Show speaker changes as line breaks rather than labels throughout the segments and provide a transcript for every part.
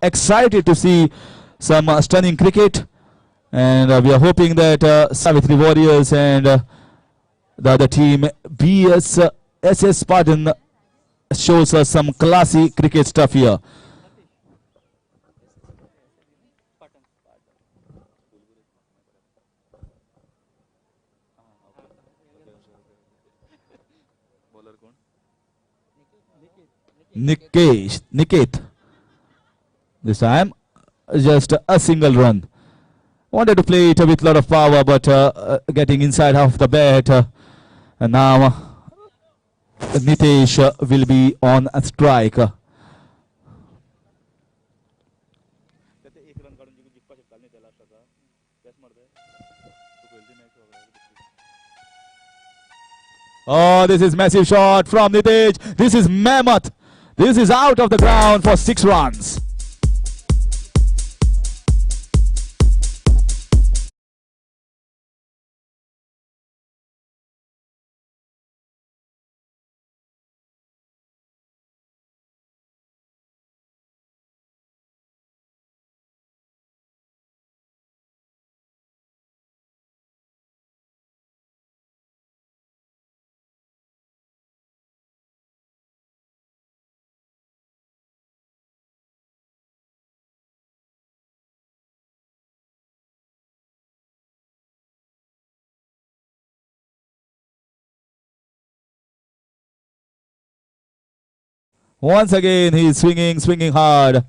excited to see some stunning cricket, and we are hoping that Savitri Warriors and the other team BSS Spartan shows us some classy cricket stuff here. Niket. This time, just a single run. Wanted to play it with a lot of power, but getting inside half the bat. And now Nitesh will be on a strike. Oh, this is massive shot from Nitesh. This is mammoth. This is out of the ground for 6 runs. Once again, he is swinging hard.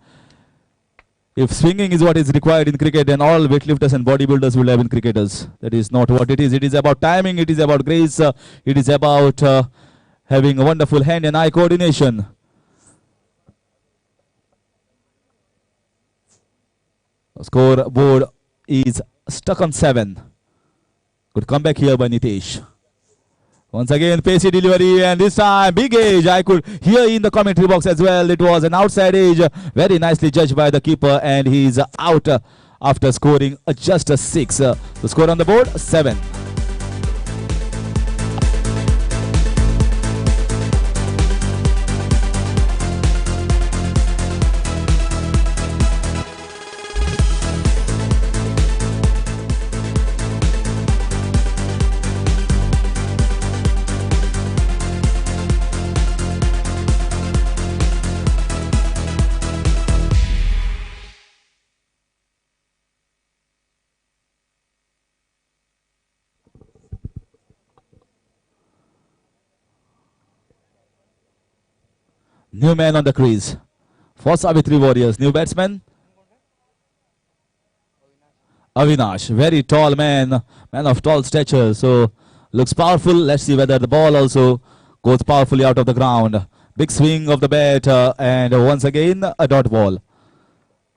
If swinging is what is required in cricket, then all weightlifters and bodybuilders will have in cricketers. That is not what it is. It is about timing. It is about grace. It is about having a wonderful hand and eye coordination. Scoreboard is stuck on 7. Good comeback here by Nitesh. Once again, pacey delivery, and this time big edge. I could hear in the commentary box as well. It was an outside edge, very nicely judged by the keeper, and he's out after scoring just a 6. The score on the board, 7. New man on the crease for Savitri Warriors. New batsman, Avinash. Very tall man of tall stature. So looks powerful. Let's see whether the ball also goes powerfully out of the ground. Big swing of the bat, and once again a dot ball.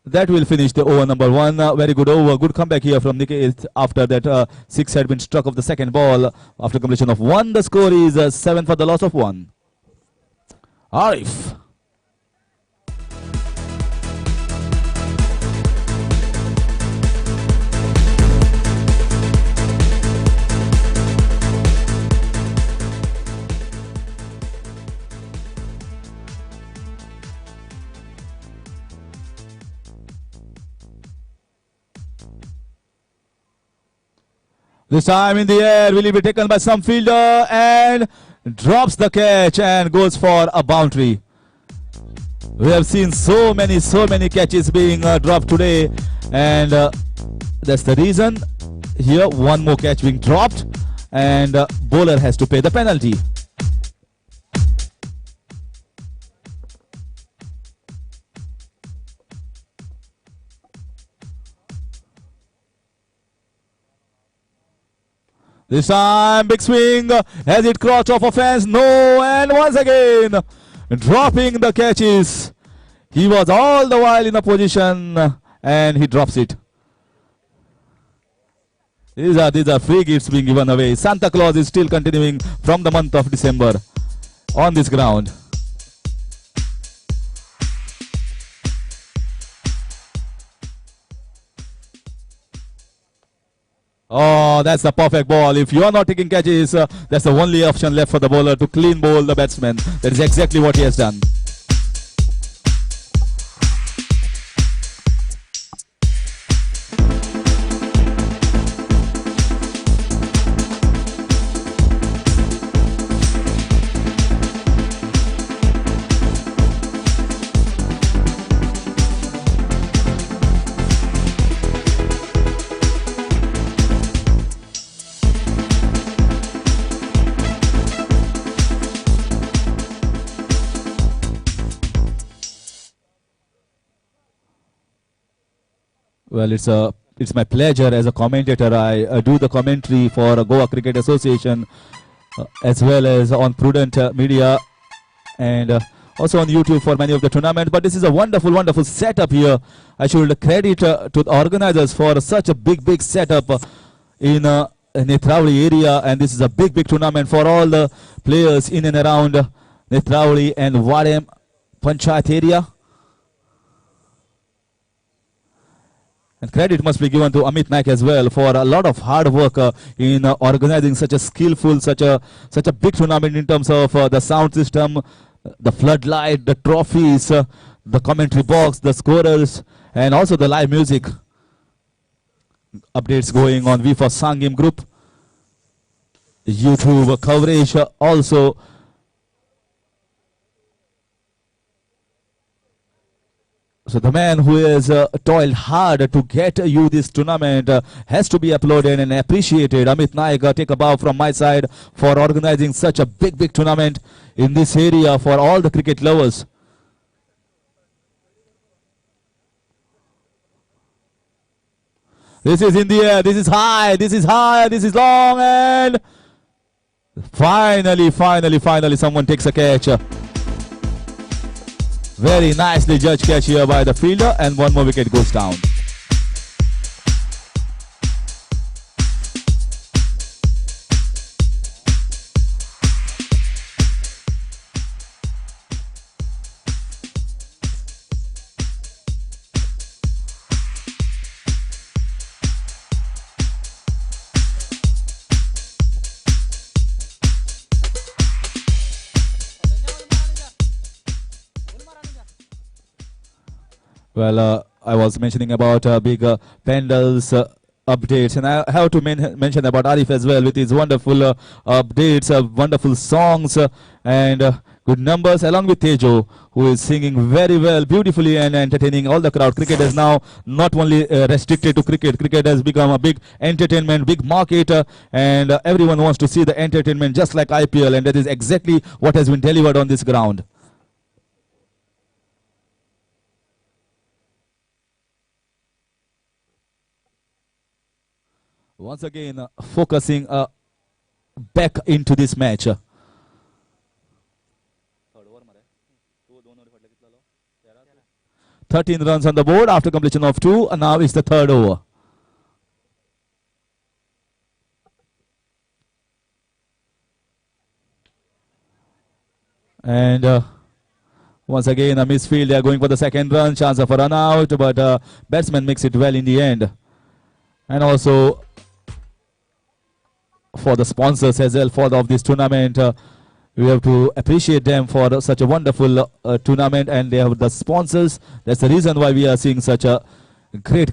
That will finish the over number 1. Very good over. Good comeback here from Niket after that 6 had been struck of the second ball. After completion of 1, the score is 7 for the loss of 1. Arif. This time in the air, will he be taken by some fielder, and drops the catch and goes for a boundary. We have seen so many catches being dropped today, and that's the reason. Here, one more catch being dropped, and bowler has to pay the penalty. This time, big swing. Has it crossed off a fence? No. And once again, dropping the catches. He was all the while in a position, and he drops it. These are free gifts being given away. Santa Claus is still continuing from the month of December on this ground. Oh, that's the perfect ball. If you are not taking catches, that's the only option left for the bowler to clean bowl the batsman. That is exactly what he has done. Well, it's my pleasure as a commentator. I do the commentary for Goa Cricket Association as well as on Prudent Media and also on YouTube for many of the tournaments. But this is a wonderful, wonderful setup here. I should credit to the organizers for such a big setup in Nethravali area, and this is a big tournament for all the players in and around Nethravali and Wadem Panchayat area. And credit must be given to Amit Naik as well for a lot of hard work in organizing such a skillful, such a big tournament in terms of the sound system, the floodlight, the trophies, the commentary box, the scorers, and also the live music. Updates going on V for Sangim group, YouTube coverage also. So the man who has toiled hard to get you this tournament has to be applauded and appreciated. Amit Naik, take a bow from my side for organizing such a big tournament in this area for all the cricket lovers. This is in the air, this is high, this is high, this is long, and finally someone takes a catch. Very nicely judged catch here by the fielder, and one more wicket goes down. Well, I was mentioning about big Pendles updates, and I have to mention about Arif as well with his wonderful updates, wonderful songs, and good numbers, along with Tejo, who is singing very well, beautifully, and entertaining all the crowd. Cricket is now not only restricted to cricket. Cricket has become a big entertainment, big market, and everyone wants to see the entertainment just like IPL, and that is exactly what has been delivered on this ground. Once again, focusing back into this match. 13 runs on the board after completion of 2, and now it's the third over. And once again, a misfield. They are going for the second run. Chance of a run out, but batsman makes it well in the end. And also for the sponsors as well of this tournament, we have to appreciate them for such a wonderful tournament, and they have the sponsors. That's the reason why we are seeing such a great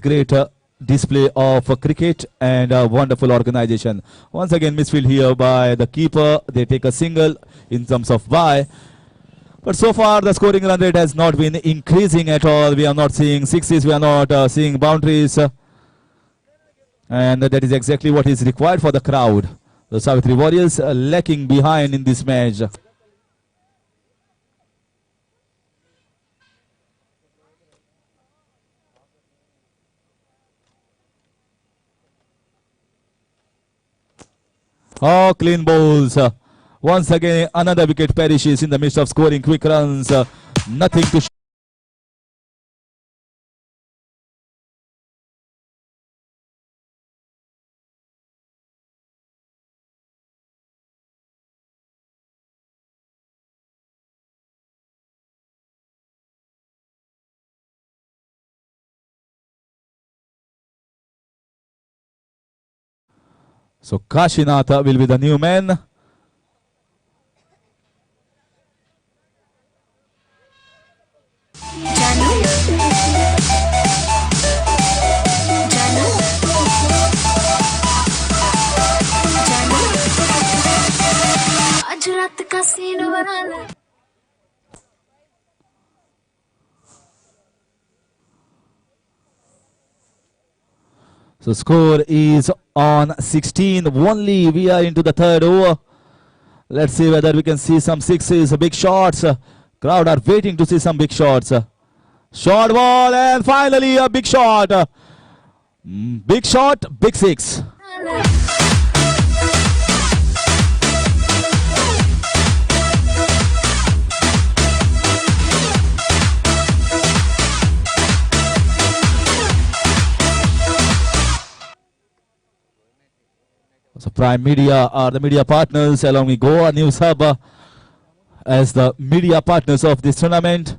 display of cricket and a wonderful organization. Once again, misfield here by the keeper. They take a single in terms of bye. But so far, the scoring run rate has not been increasing at all. We are not seeing sixes. We are not seeing boundaries. And that is exactly what is required for the crowd. The Savitri Warriors are lacking behind in this match. Oh, clean bowls. Once again, another wicket perishes in the midst of scoring quick runs. Nothing to show. So Kashinatha will be the new man. So score is on 16. Only we are into the third over. Let's see whether we can see some sixes, big shots. Crowd are waiting to see some big shots. Short ball, and finally a big shot. Big shot, big six. So Prime Media are the media partners along with Goa News Hub as the media partners of this tournament.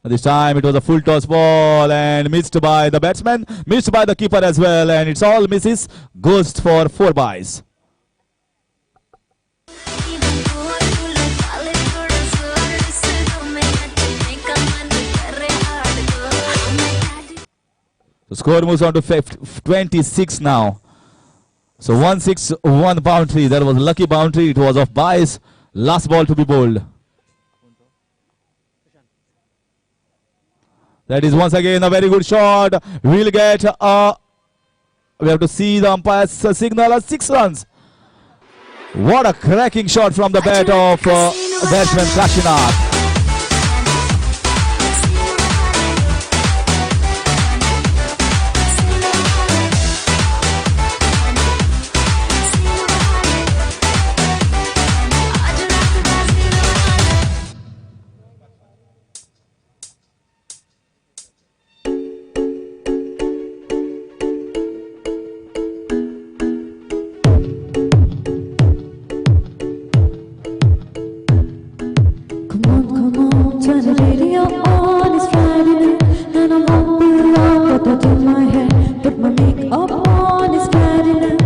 This time it was a full toss ball and missed by the batsman, missed by the keeper as well, and it's all misses, goes for 4 byes. The score moves on to 26 now. So 1-6, 1 boundary. That was a lucky boundary. It was off byes. Last ball to be bowled. That is once again a very good shot. We'll get we have to see the umpire's signal 6 runs. What a cracking shot from the bat of batsman Kashinath.
Turn the radio on, it's Friday night, and I'm up below, got that in my head, put my makeup on, it's Friday night.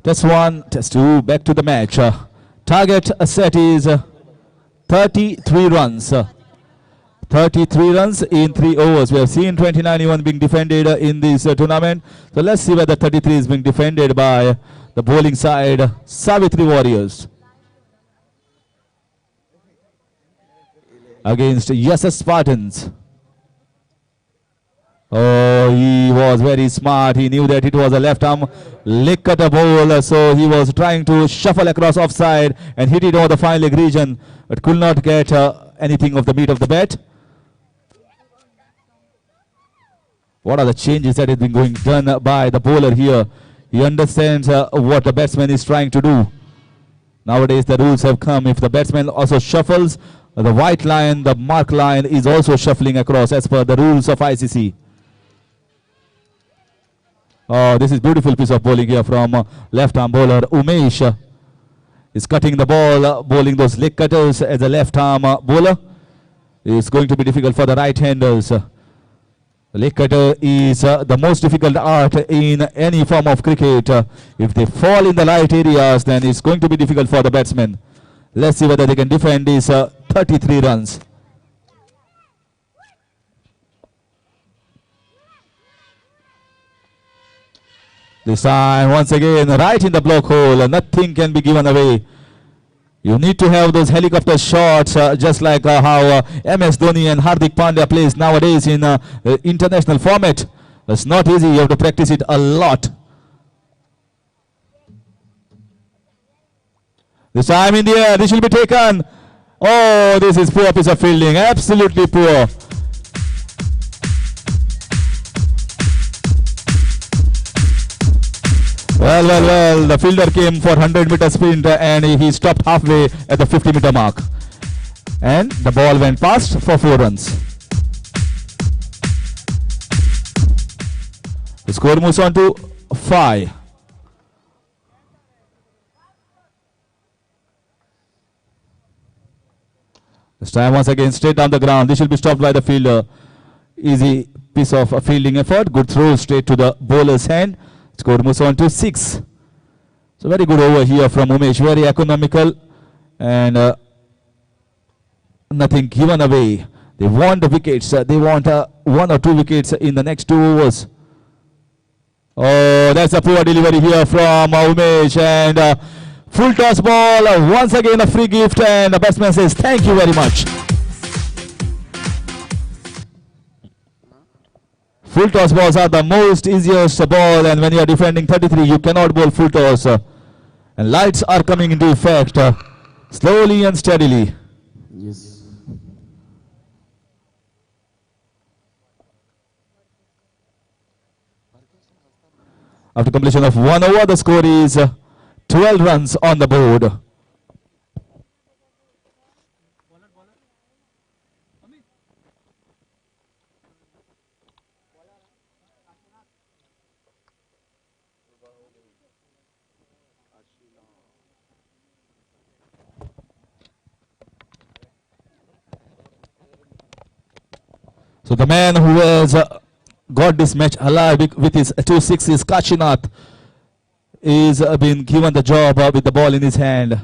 Test 1, test 2, back to the match. Target set is 33 runs. 33 runs in 3 overs. We have seen 29 being defended in this tournament. So let's see whether 33 is being defended by the bowling side, Savitri Warriors. Against SS Spartans. Oh, he was very smart. He knew that it was a left arm leg cutter ball, so he was trying to shuffle across offside and hit it over the fine leg region, but could not get anything of the meat of the bat. What are the changes that have been done by the bowler here? He understands what the batsman is trying to do. Nowadays the rules have come. If the batsman also shuffles, the white line, the mark line is also shuffling across as per the rules of ICC. Oh, this is beautiful piece of bowling here from left arm bowler Umesh. is cutting the ball, bowling those leg cutters as a left arm bowler. It's going to be difficult for the right-handers. The leg cutter is the most difficult art in any form of cricket. If they fall in the right areas, then it's going to be difficult for the batsmen. Let's see whether they can defend these 33 runs. This time, once again, right in the block hole. Nothing can be given away. You need to have those helicopter shots, just like how MS Dhoni and Hardik Pandya plays nowadays in international format. It's not easy. You have to practice it a lot. This time in the air, this will be taken. Oh, this is poor piece of fielding. Absolutely poor. Well, the fielder came for 100-meter sprint and he stopped halfway at the 50-meter mark. And the ball went past for 4 runs. The score moves on to 5. This time once again straight down the ground. This will be stopped by the fielder. Easy piece of fielding effort. Good throw straight to the bowler's hand. Score moves on to 6. So very good over here from Umesh. Very economical and nothing given away. They want the wickets. They want 1 or 2 wickets in the next 2 overs. Oh, that's a poor delivery here from Umesh. And full toss ball. Once again a free gift. And the batsman says thank you very much. Full toss balls are the most easiest ball, and when you are defending 33, you cannot bowl full toss. And lights are coming into effect slowly and steadily.
Yes.
After completion of 1 over, the score is 12 runs on the board. So the man who has got this match alive with his 2 sixes, Kashinath, is been given the job with the ball in his hand.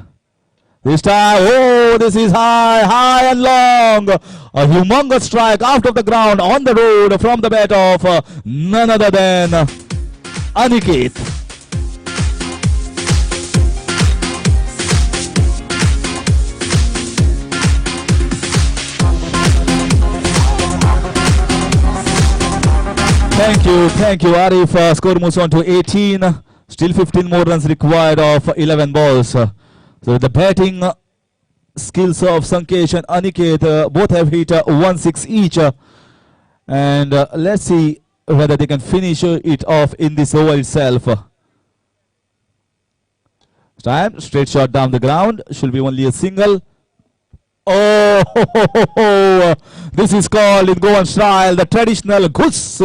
This time, oh, this is high and long. A humongous strike out of the ground on the road from the bat of none other than Aniket. Thank you, Arif. Score moves on to 18. Still 15 more runs required of 11 balls. So the batting skills of Sankesh and Aniket both have hit 1-6 each. And let's see whether they can finish it off in this over itself. Time, straight shot down the ground. Should be only a single. Oh, this is called in Goan style the traditional ghus.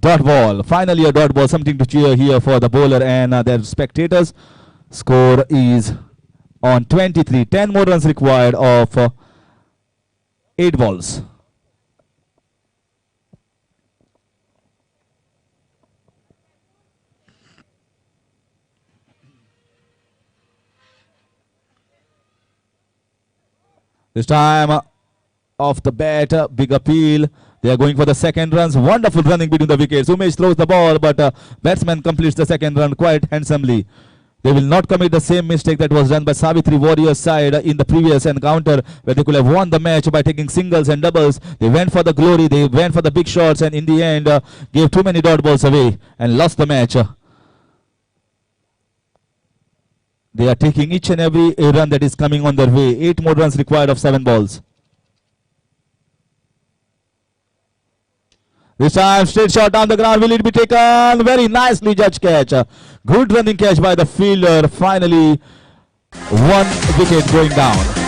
Dot ball. Finally a dot ball. Something to cheer here for the bowler and their spectators. Score is on 23. 10 more runs required of 8 balls. This time off the bat. Big appeal. They are going for the second runs. Wonderful running between the wickets. Umesh throws the ball, but batsman completes the second run quite handsomely. They will not commit the same mistake that was done by Savitri Warriors side in the previous encounter, where they could have won the match by taking singles and doubles. They went for the glory, they went for the big shots, and in the end gave too many dot balls away and lost the match. They are taking each and every run that is coming on their way. 8 more runs required of 7 balls. This time, straight shot down the ground. Will it be taken? Very nicely judged catch. Good running catch by the fielder. Finally, 1 wicket going down.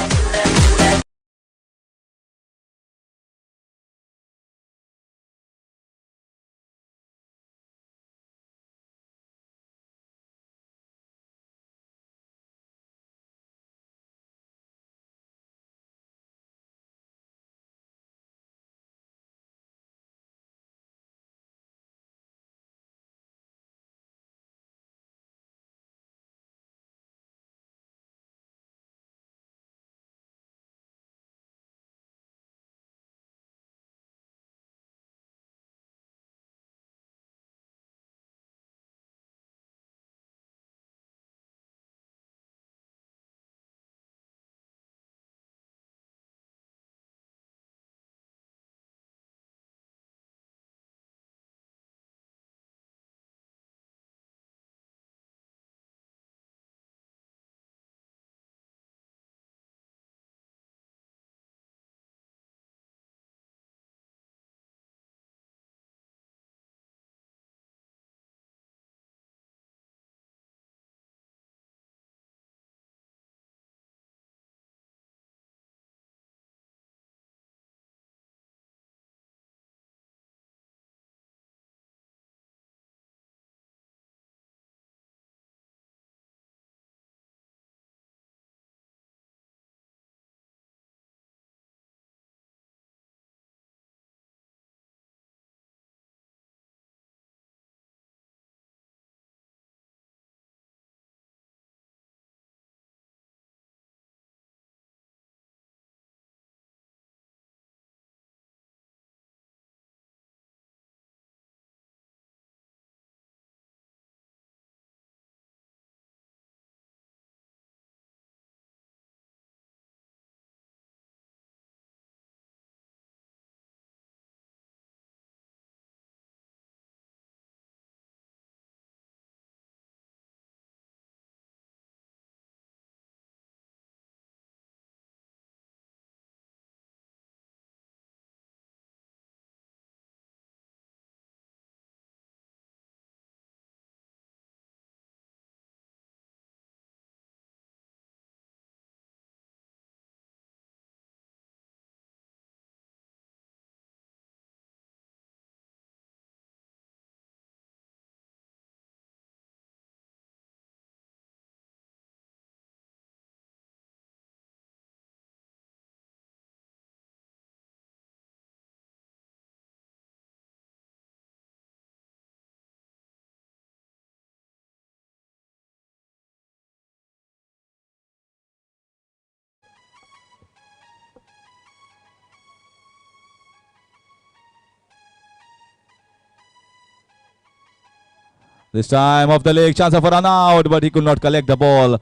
This time off the leg, chance for an out, but he could not collect the ball.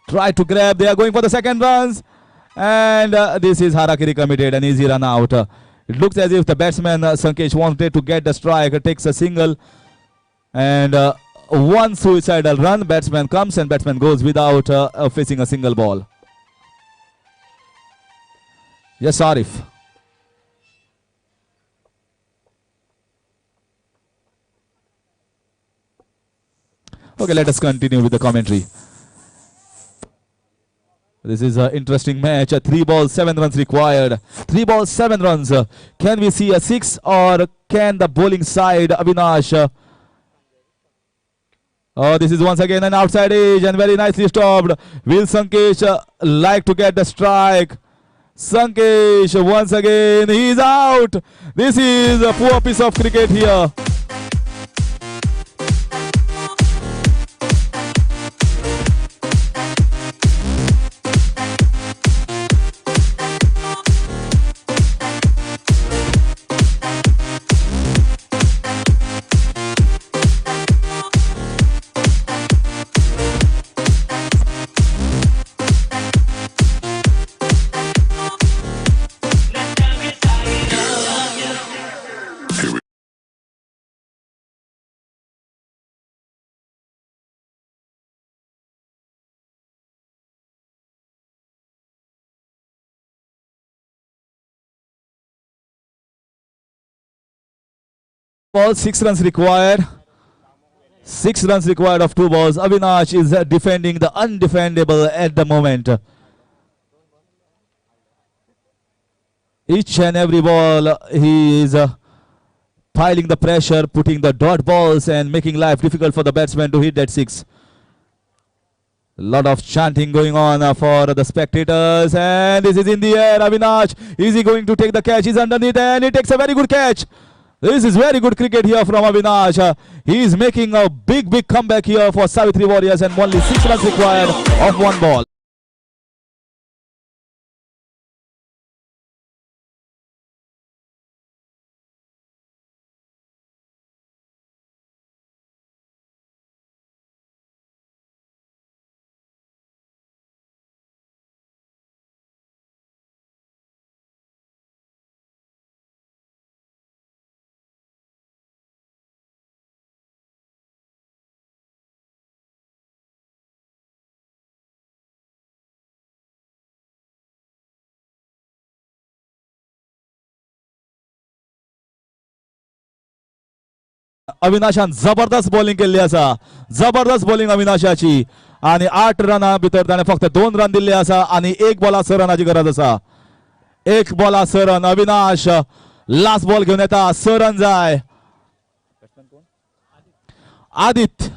Tried to grab, they are going for the second runs. And this is Harakiri committed, an easy run out. It looks as if the batsman Sankesh wanted to get the strike, takes a single. And one suicidal run, batsman comes and batsman goes without facing a single ball. Yes, Arif. Okay, let us continue with the commentary. This is an interesting match. 3 balls, 7 runs required. 3 balls, 7 runs. Can we see a 6 or can the bowling side, Avinash? Oh, this is once again an outside edge and very nicely stopped. Will Sankesh like to get the strike? Sankesh once again, he's out. This is a poor piece of cricket here. Ball, 6 runs required. 6 runs required of 2 balls. Avinash is defending the undefendable at the moment. Each and every ball he is piling the pressure, putting the dot balls and making life difficult for the batsman to hit that 6. A lot of chanting going on for the spectators, and this is in the air. Avinash, is he going to take the catch? He's underneath and he takes a very good catch. This is very good cricket here from Avinash. He is making a big comeback here for Savitri Warriors, and only 6 runs required of 1 ball. अविनाशान जबरदस्त bowling केल्ली आसा. जबरदस्त bowling अविनाशाची, आणि 8 रना भितर ताणें फक्त 2 run दिल्ले आसा आणि 1 बॉलार 6 रनाची गरज आसा. 1 बॉलार 6 रन. अविनाश लास्ट बॉल घेऊन येता. 6 रन जाय. आदित्य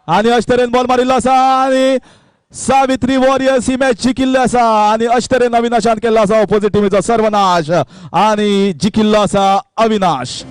आणि अशे तरेन बॉल मारिल्लो आसा आणि सावित्री वॉरियर्स ही मॅच जिखिल्ली आसा, आणि अशे तरेन अविनाशान केल्लो आसा ऑपोजीट टिमीचो सर्वनाश आणि जिखिल्लो आसा अविनाश.